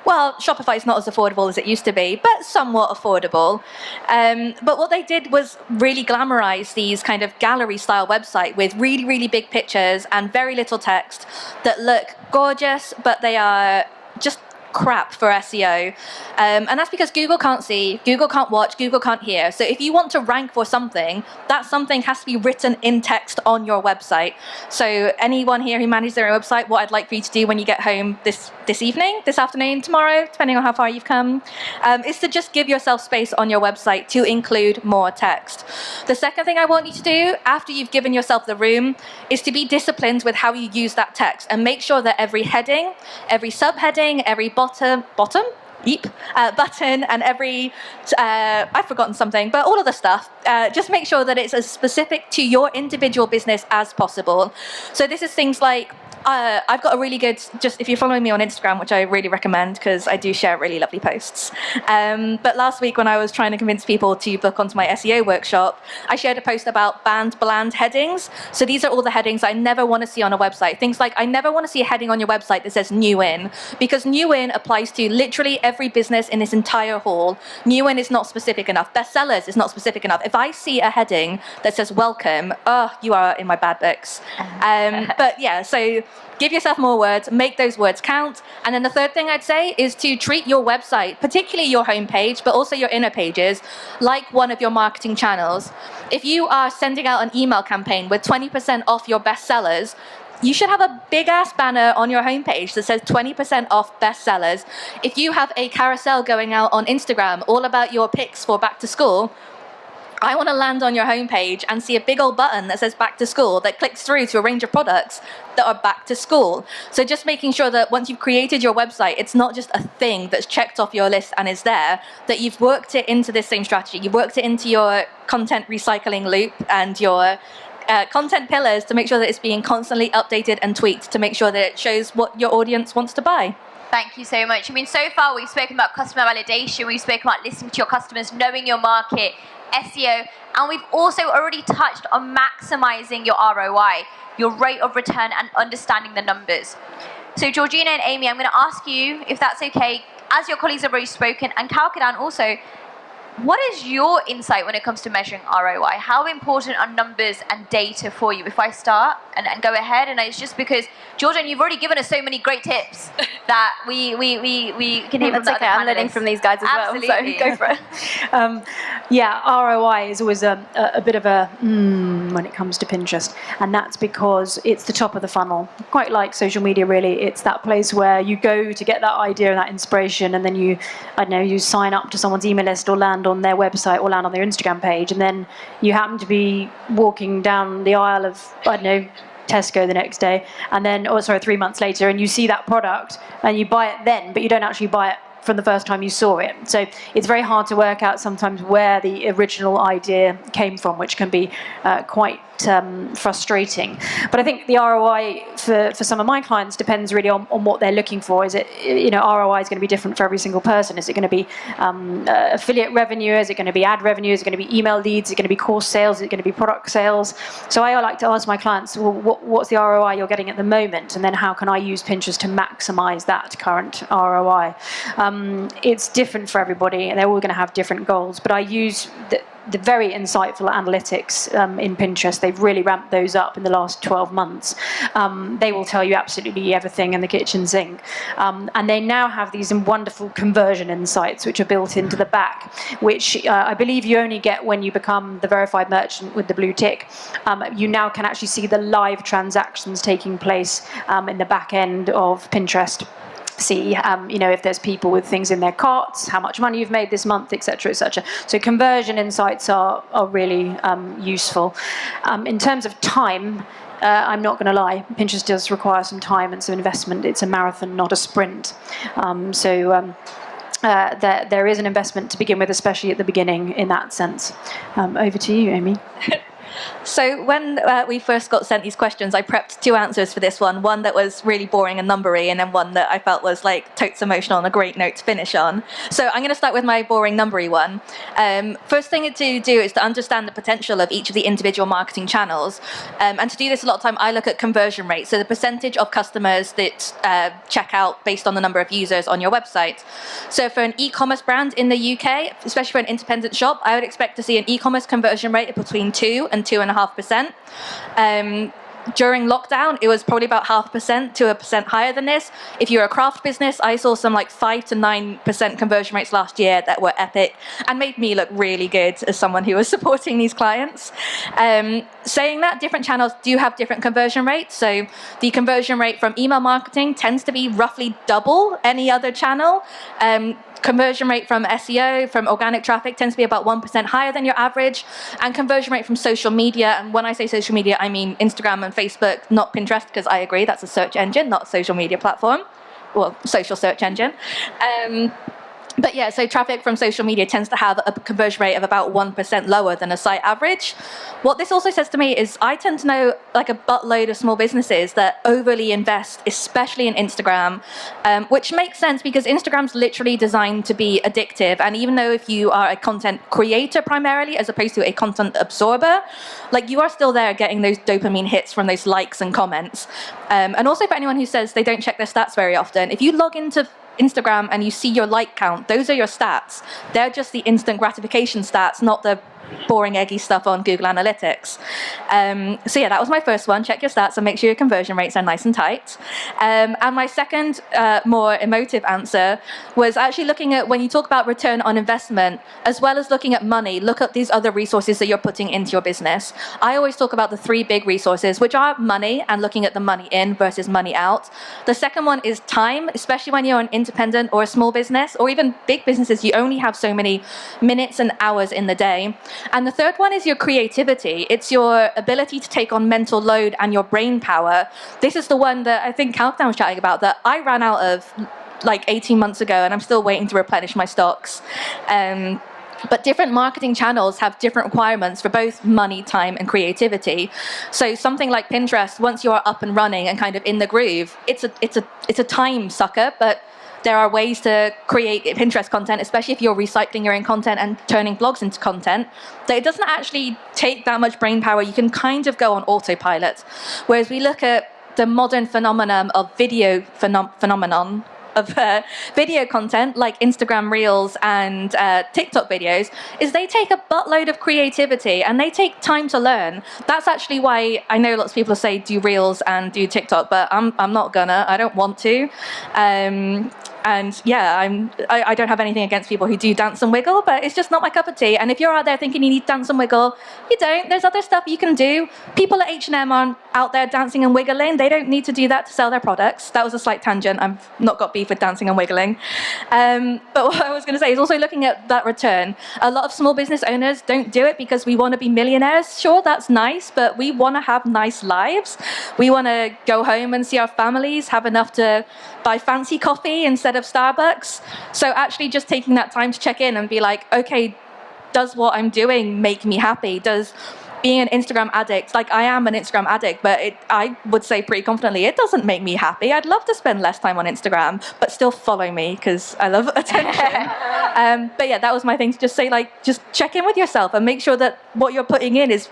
well, Shopify is not as affordable as it used to be, but somewhat affordable. But what they did was really glamorize these kind of gallery-style website with really, really big pictures and very little text that look gorgeous, but they are just crap for SEO. And that's because Google can't see, Google can't watch, Google can't hear. So if you want to rank for something, that something has to be written in text on your website. So anyone here who manages their own website, what I'd like for you to do when you get home this evening, this afternoon, tomorrow, depending on how far you've come, is to just give yourself space on your website to include more text. The second thing I want you to do, after you've given yourself the room, is to be disciplined with how you use that text, and make sure that every heading, every subheading, every button, and every, I've forgotten something, but all of the stuff, just make sure that it's as specific to your individual business as possible. So this is things like, I've got a really good, just if you're following me on Instagram, which I really recommend because I do share really lovely posts. But last week when I was trying to convince people to book onto my SEO workshop, I shared a post about banned bland headings. So these are all the headings I never want to see on a website. Things like, I never want to see a heading on your website that says new in, because new in applies to literally every business in this entire hall. New in is not specific enough. Bestsellers is not specific enough. If I see a heading that says welcome, you are in my bad books. But yeah, so give yourself more words, make those words count. And then the third thing I'd say is to treat your website, particularly your homepage, but also your inner pages, like one of your marketing channels. If you are sending out an email campaign with 20% off your bestsellers, you should have a big ass banner on your homepage that says 20% off bestsellers. If you have a carousel going out on Instagram all about your picks for back to school, I want to land on your homepage and see a big old button that says back to school that clicks through to a range of products that are back to school. So just making sure that once you've created your website, it's not just a thing that's checked off your list and is there, that you've worked it into this same strategy. You've worked it into your content recycling loop and your content pillars to make sure that it's being constantly updated and tweaked to make sure that it shows what your audience wants to buy. Thank you so much. I mean, so far we've spoken about customer validation, we've spoken about listening to your customers, knowing your market, SEO, and we've also already touched on maximizing your ROI, your rate of return, and understanding the numbers. So Georgina and Amy, I'm going to ask you, if that's okay, as your colleagues have already spoken, and Kalkadan also, what is your insight when it comes to measuring ROI? How important are numbers and data for you? If I start and go ahead, and it's just because, Jordan, you've already given us so many great tips that we can hear from the other I'm learning from these guys as Absolutely. well, so go for it. Yeah, ROI is always a bit of a when it comes to Pinterest, and that's because it's the top of the funnel. Quite like social media, really. It's that place where you go to get that idea and that inspiration, and then you sign up to someone's email list or land on their website or land on their Instagram page, and then you happen to be walking down the aisle of, Tesco the next day, and then, 3 months later, and you see that product and you buy it then, but you don't actually buy it from the first time you saw it. So it's very hard to work out sometimes where the original idea came from, which can be quite frustrating. But I think the ROI for some of my clients depends really on what they're looking for. Is it, ROI is going to be different for every single person. Is it going to be affiliate revenue? Is it going to be ad revenue? Is it going to be email leads? Is it going to be course sales? Is it going to be product sales? So I like to ask my clients, well, what's the ROI you're getting at the moment? And then how can I use Pinterest to maximize that current ROI? It's different for everybody, and they're all going to have different goals. But I use the very insightful analytics in Pinterest. They've really ramped those up in the last 12 months. They will tell you absolutely everything in the kitchen sink. And they now have these wonderful conversion insights which are built into the back, which I believe you only get when you become the verified merchant with the blue tick. You now can actually see the live transactions taking place in the back end of Pinterest. See, if there's people with things in their carts, how much money you've made this month, etc., etc. So conversion insights are really useful. In terms of time, I'm not going to lie, Pinterest does require some time and some investment. It's a marathon, not a sprint. There is an investment to begin with, especially at the beginning in that sense. Over to you, Amy. So when we first got sent these questions, I prepped two answers for this one that was really boring and numbery, and then one that I felt was like totes emotional and a great note to finish on. So I'm going to start with my boring numbery one. First thing to do is to understand the potential of each of the individual marketing channels. And to do this a lot of time, I look at conversion rate, so the percentage of customers that check out based on the number of users on your website. So for an e-commerce brand in the UK, especially for an independent shop, I would expect to see an e-commerce conversion rate of between 2 and 2.5%. During lockdown, it was probably about 0.5% to 1% higher than this. If you're a craft business, I saw some 5 to 9% conversion rates last year that were epic and made me look really good as someone who was supporting these clients. Saying that, different channels do have different conversion rates. So the conversion rate from email marketing tends to be roughly double any other channel. Conversion rate from SEO, from organic traffic, tends to be about 1% higher than your average. And conversion rate from social media, and when I say social media, I mean Instagram and Facebook, not Pinterest, because I agree that's a search engine, not a social media platform. Well, social search engine. But yeah, so traffic from social media tends to have a conversion rate of about 1% lower than a site average. What this also says to me is I tend to know a buttload of small businesses that overly invest, especially in Instagram, which makes sense because Instagram's literally designed to be addictive. And even though if you are a content creator primarily, as opposed to a content absorber, you are still there getting those dopamine hits from those likes and comments. And also for anyone who says they don't check their stats very often, if you log into Instagram and you see your like count, those are your stats. They're just the instant gratification stats, not the boring, eggy stuff on Google Analytics. So yeah, that was my first one. Check your stats and make sure your conversion rates are nice and tight. And my second, more emotive answer was actually looking at, when you talk about return on investment, as well as looking at money, look at these other resources that you're putting into your business. I always talk about the three big resources, which are money and looking at the money in versus money out. The second one is time, especially when you're an independent or a small business, or even big businesses, you only have so many minutes and hours in the day. And the third one is your creativity. It's your ability to take on mental load and your brain power. This is the one that I think Countdown was chatting about, that I ran out of like 18 months ago, and I'm still waiting to replenish my stocks. But different marketing channels have different requirements for both money, time, and creativity. So something like Pinterest, once you are up and running and kind of in the groove, it's a time sucker, but there are ways to create Pinterest content, especially if you're recycling your own content and turning blogs into content, that it doesn't actually take that much brain power. You can kind of go on autopilot. Whereas we look at the modern phenomenon of video video content like Instagram Reels and TikTok videos, is they take a buttload of creativity and they take time to learn. That's actually why I know lots of people say do Reels and do TikTok, but I'm not gonna. I don't want to. And yeah, I don't have anything against people who do dance and wiggle, but it's just not my cup of tea. And if you're out there thinking you need dance and wiggle, you don't. There's other stuff you can do. People at H&M aren't out there dancing and wiggling. They don't need to do that to sell their products. That was a slight tangent. I've not got beef with dancing and wiggling. But what I was going to say is also looking at that return. A lot of small business owners don't do it because we want to be millionaires. Sure, that's nice, but we want to have nice lives. We want to go home and see our families, have enough to buy fancy coffee instead of Starbucks. So actually just taking that time to check in and be like, okay, does what I'm doing make me happy? Does being an Instagram addict, like I am an Instagram addict, but I would say pretty confidently it doesn't make me happy. I'd love to spend less time on Instagram, but still follow me because I love attention. But yeah, that was my thing, to just say, like, just check in with yourself and make sure that what you're putting in is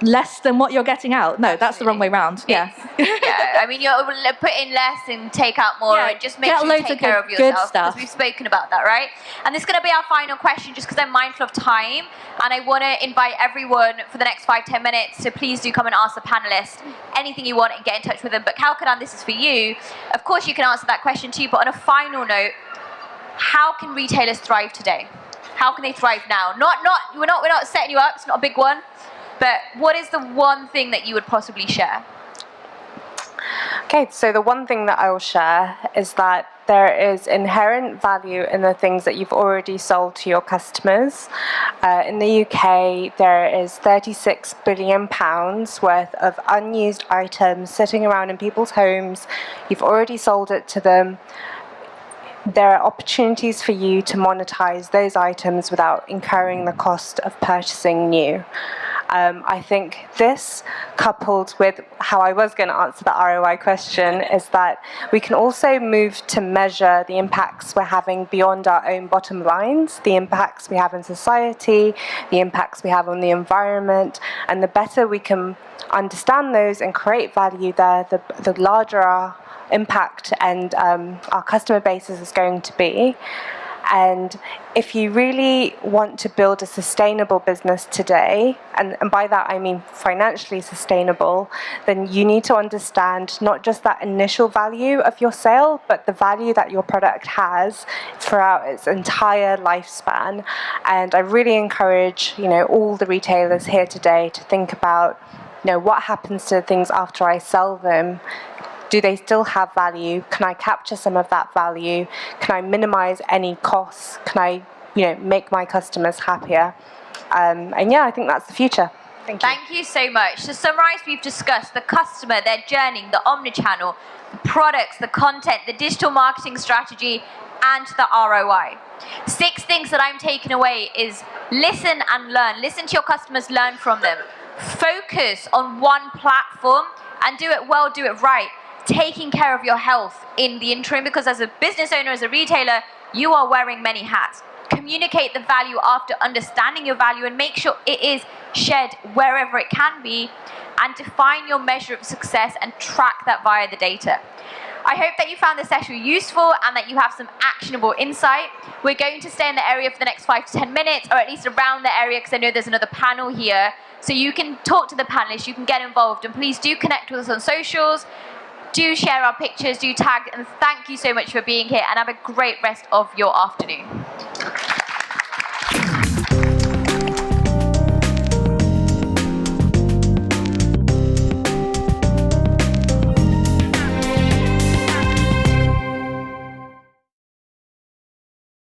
less than what you're getting out. No, that's the wrong way round. Yeah. Yeah, I mean, you're put in less and take out more, and just make sure you take care of yourself, because we've spoken about that, right? And this is going to be our final question, just because I'm mindful of time, and I want to invite everyone for the next 5-10 minutes to please do come and ask the panelists anything you want and get in touch with them. But Kalkadan, this is for you. Of course, you can answer that question too, but on a final note, how can retailers thrive today? How can they thrive now? We're not setting you up. It's not a big one. But what is the one thing that you would possibly share? Okay, so the one thing that I will share is that there is inherent value in the things that you've already sold to your customers. In the UK, there is £36 billion worth of unused items sitting around in people's homes. You've already sold it to them. There are opportunities for you to monetize those items without incurring the cost of purchasing new. I think this, coupled with how I was going to answer the ROI question, is that we can also move to measure the impacts we're having beyond our own bottom lines, the impacts we have in society, the impacts we have on the environment, and the better we can understand those and create value there, the larger our impact and our customer base is going to be. And if you really want to build a sustainable business today, and by that I mean financially sustainable, then you need to understand not just that initial value of your sale, but the value that your product has throughout its entire lifespan. And I really encourage, all the retailers here today to think about, what happens to things after I sell them. Do they still have value? Can I capture some of that value? Can I minimize any costs? Can I, make my customers happier? And yeah, I think that's the future. Thank you so much. To summarize, we've discussed the customer, their journey, the omnichannel, the products, the content, the digital marketing strategy, and the ROI. 6 things that I'm taking away is listen and learn. Listen to your customers, learn from them. Focus on one platform and do it well, do it right. Taking care of your health in the interim, because as a business owner, as a retailer, you are wearing many hats. Communicate the value after understanding your value and make sure it is shared wherever it can be, and define your measure of success and track that via the data. I hope that you found this session useful and that you have some actionable insight. We're going to stay in the area for the next 5 to 10 minutes, or at least around the area, because I know there's another panel here. So you can talk to the panelists, you can get involved, and please do connect with us on socials. Do share our pictures, do tag, and thank you so much for being here, and have a great rest of your afternoon.